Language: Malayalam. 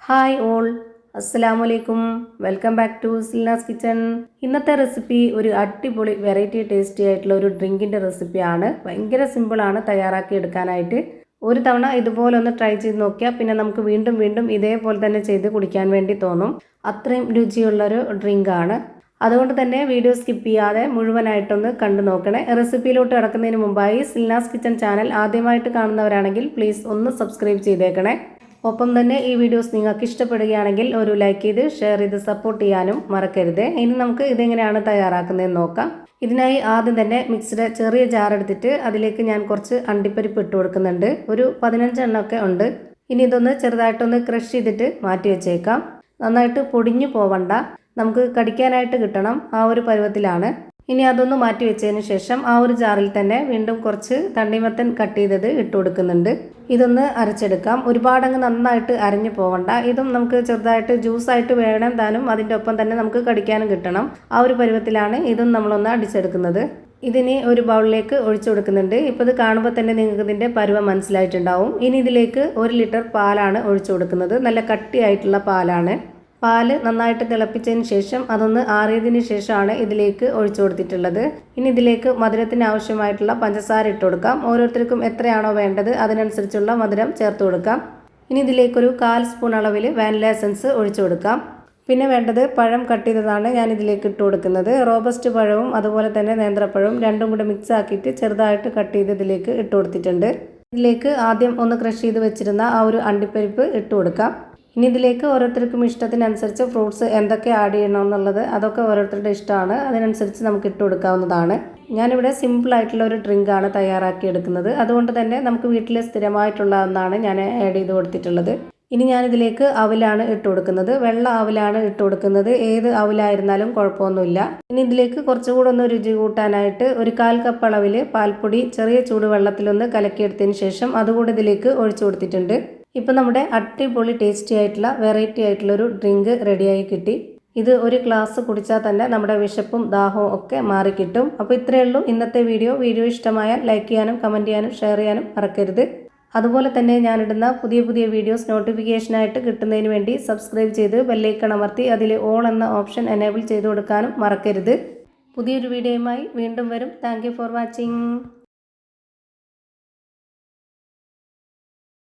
ഹായ് ഓൾ, അസ്സലാമലൈക്കും. വെൽക്കം ബാക്ക് ടു സിൽനാസ് കിച്ചൺ. ഇന്നത്തെ റെസിപ്പി ഒരു അടിപൊളി വെറൈറ്റി ടേസ്റ്റി ആയിട്ടുള്ള ഒരു ഡ്രിങ്കിൻ്റെ റെസിപ്പിയാണ്. ഭയങ്കര സിമ്പിളാണ് തയ്യാറാക്കി എടുക്കാനായിട്ട്. ഒരു തവണ ഇതുപോലെ ഒന്ന് ട്രൈ ചെയ്ത് നോക്കിയാൽ പിന്നെ നമുക്ക് വീണ്ടും വീണ്ടും ഇതേപോലെ തന്നെ ചെയ്ത് കുടിക്കാൻ വേണ്ടി തോന്നും. അത്രയും രുചിയുള്ളൊരു ഡ്രിങ്കാണ്. അതുകൊണ്ട് തന്നെ വീഡിയോ സ്കിപ്പ് ചെയ്യാതെ മുഴുവനായിട്ടൊന്ന് കണ്ടു നോക്കണേ. റെസിപ്പിയിലോട്ട് കിടക്കുന്നതിന് മുമ്പായി സിൽനാസ് കിച്ചൺ ചാനൽ ആദ്യമായിട്ട് കാണുന്നവരാണെങ്കിൽ പ്ലീസ് ഒന്ന് സബ്സ്ക്രൈബ് ചെയ്തേക്കണേ. ഒപ്പം തന്നെ ഈ വീഡിയോസ് നിങ്ങൾക്ക് ഇഷ്ടപ്പെടുകയാണെങ്കിൽ ഒരു ലൈക്ക് ചെയ്ത് ഷെയർ ചെയ്ത് സപ്പോർട്ട് ചെയ്യാനും മറക്കരുത്. ഇനി നമുക്ക് ഇതെങ്ങനെയാണ് തയ്യാറാക്കുന്നതെന്ന് നോക്കാം. ഇതിനായി ആദ്യം തന്നെ മിക്സിയുടെ ചെറിയ ജാർ എടുത്തിട്ട് അതിലേക്ക് ഞാൻ കുറച്ച് അണ്ടിപ്പരിപ്പ് ഇട്ട് കൊടുക്കുന്നുണ്ട്. ഒരു 15 എണ്ണമൊക്കെ ഉണ്ട്. ഇനി ഇതൊന്ന് ചെറുതായിട്ടൊന്ന് ക്രഷ് ചെയ്തിട്ട് മാറ്റി വെച്ചേക്കാം. നന്നായിട്ട് പൊടിഞ്ഞു പോവണ്ട, നമുക്ക് കടിക്കാനായിട്ട് കിട്ടണം. ആ ഒരു പരുവത്തിലാണ്. ഇനി അതൊന്ന് മാറ്റി വെച്ചതിന് ശേഷം ആ ഒരു ജാറിൽ തന്നെ വീണ്ടും കുറച്ച് തണ്ണിമത്തൻ കട്ട് ചെയ്തത് ഇട്ട് കൊടുക്കുന്നുണ്ട്. ഇതൊന്ന് അരച്ചെടുക്കാം. ഒരുപാടങ്ങ് നന്നായിട്ട് അരഞ്ഞു പോകണ്ട. ഇതും നമുക്ക് ചെറുതായിട്ട് ജ്യൂസായിട്ട് വേണം താനും. അതിൻ്റെ ഒപ്പം തന്നെ നമുക്ക് കടിക്കാനും കിട്ടണം. ആ ഒരു പരുവത്തിലാണ് ഇതും നമ്മളൊന്ന് അടിച്ചെടുക്കുന്നത്. ഇതിന് ഒരു ബൗളിലേക്ക് ഒഴിച്ചു കൊടുക്കുന്നുണ്ട്. ഇപ്പോൾ ഇത് കാണുമ്പോൾ തന്നെ നിങ്ങൾക്ക് ഇതിൻ്റെ പരുവം മനസ്സിലായിട്ടുണ്ടാവും. ഇനി ഇതിലേക്ക് 1 ലിറ്റർ പാലാണ് ഒഴിച്ചു കൊടുക്കുന്നത്. നല്ല കട്ടിയായിട്ടുള്ള പാലാണ്. പാല് നന്നായിട്ട് തിളപ്പിച്ചതിന് ശേഷം അതൊന്ന് ആറിയതിന് ശേഷമാണ് ഇതിലേക്ക് ഒഴിച്ചു കൊടുത്തിട്ടുള്ളത്. ഇനി ഇതിലേക്ക് മധുരത്തിന് ആവശ്യമായിട്ടുള്ള പഞ്ചസാര ഇട്ട് കൊടുക്കാം. ഓരോരുത്തർക്കും എത്രയാണോ വേണ്ടത് അതിനനുസരിച്ചുള്ള മധുരം ചേർത്ത് കൊടുക്കാം. ഇനി ഇതിലേക്കൊരു 1/4 സ്പൂൺ അളവിൽ വാനില എസൻസ് ഒഴിച്ചു കൊടുക്കാം. പിന്നെ വേണ്ടത് പഴം കട്ട് ചെയ്തതാണ് ഞാൻ ഇതിലേക്ക് ഇട്ട് കൊടുക്കുന്നത്. റോബസ്റ്റ് പഴവും അതുപോലെ തന്നെ നേന്ത്രപ്പഴവും രണ്ടും കൂടെ മിക്സ് ആക്കിയിട്ട് ചെറുതായിട്ട് കട്ട് ചെയ്ത് ഇതിലേക്ക് ഇട്ട് കൊടുത്തിട്ടുണ്ട്. ഇതിലേക്ക് ആദ്യം ഒന്ന് ക്രഷ് ചെയ്ത് വെച്ചിരുന്ന ആ ഒരു അണ്ടിപ്പരിപ്പ് ഇട്ട് കൊടുക്കാം. ഇനി ഇതിലേക്ക് ഓരോരുത്തർക്കും ഇഷ്ടത്തിനനുസരിച്ച് ഫ്രൂട്ട്സ് എന്തൊക്കെ ആഡ് ചെയ്യണമെന്നുള്ളത് അതൊക്കെ ഓരോരുത്തരുടെ ഇഷ്ടമാണ്. അതിനനുസരിച്ച് നമുക്ക് ഇട്ട് കൊടുക്കാവുന്നതാണ്. ഞാനിവിടെ സിമ്പിളായിട്ടുള്ള ഒരു ഡ്രിങ്കാണ് തയ്യാറാക്കി എടുക്കുന്നത്. അതുകൊണ്ട് തന്നെ നമുക്ക് വീട്ടിൽ സ്ഥിരമായിട്ടുള്ള ഒന്നാണ് ഞാൻ ആഡ് ചെയ്ത് കൊടുത്തിട്ടുള്ളത്. ഇനി ഞാനിതിലേക്ക് അവിലാണ് ഇട്ട് കൊടുക്കുന്നത്. വെള്ള അവിലാണ് ഇട്ട് കൊടുക്കുന്നത്. ഏത് അവിലായിരുന്നാലും കുഴപ്പമൊന്നുമില്ല. ഇനി ഇതിലേക്ക് കുറച്ചുകൂടെ ഒന്ന് രുചി കൂട്ടാനായിട്ട് ഒരു 1/4 കപ്പ് അളവിൽ പാൽപ്പൊടി ചെറിയ ചൂടുവെള്ളത്തിലൊന്ന് കലക്കിയെടുത്തതിന് ശേഷം അതുകൂടെ ഇതിലേക്ക് ഒഴിച്ചു കൊടുത്തിട്ടുണ്ട്. ഇപ്പം നമ്മുടെ അടിപൊളി ടേസ്റ്റി ആയിട്ടുള്ള വെറൈറ്റി ആയിട്ടുള്ള ഒരു ഡ്രിങ്ക് റെഡിയായി കിട്ടി. ഇത് ഒരു ഗ്ലാസ് കുടിച്ചാൽ തന്നെ നമ്മുടെ വിശപ്പും ദാഹവും ഒക്കെ മാറിക്കിട്ടും. അപ്പോൾ ഇത്രയേ ഉള്ളൂ ഇന്നത്തെ വീഡിയോ ഇഷ്ടമായാൽ ലൈക്ക് ചെയ്യാനും കമൻറ്റ് ചെയ്യാനും ഷെയർ ചെയ്യാനും മറക്കരുത്. അതുപോലെ തന്നെ ഞാനിടുന്ന പുതിയ വീഡിയോസ് നോട്ടിഫിക്കേഷനായിട്ട് കിട്ടുന്നതിന് വേണ്ടി സബ്സ്ക്രൈബ് ചെയ്ത് ബെല്ലൈക്കൺ അമർത്തി അതിൽ ഓൾ എന്ന ഓപ്ഷൻ എനേബിൾ ചെയ്ത് കൊടുക്കാനും മറക്കരുത്. പുതിയൊരു വീഡിയോയുമായി വീണ്ടും വരും. Thank you for watching.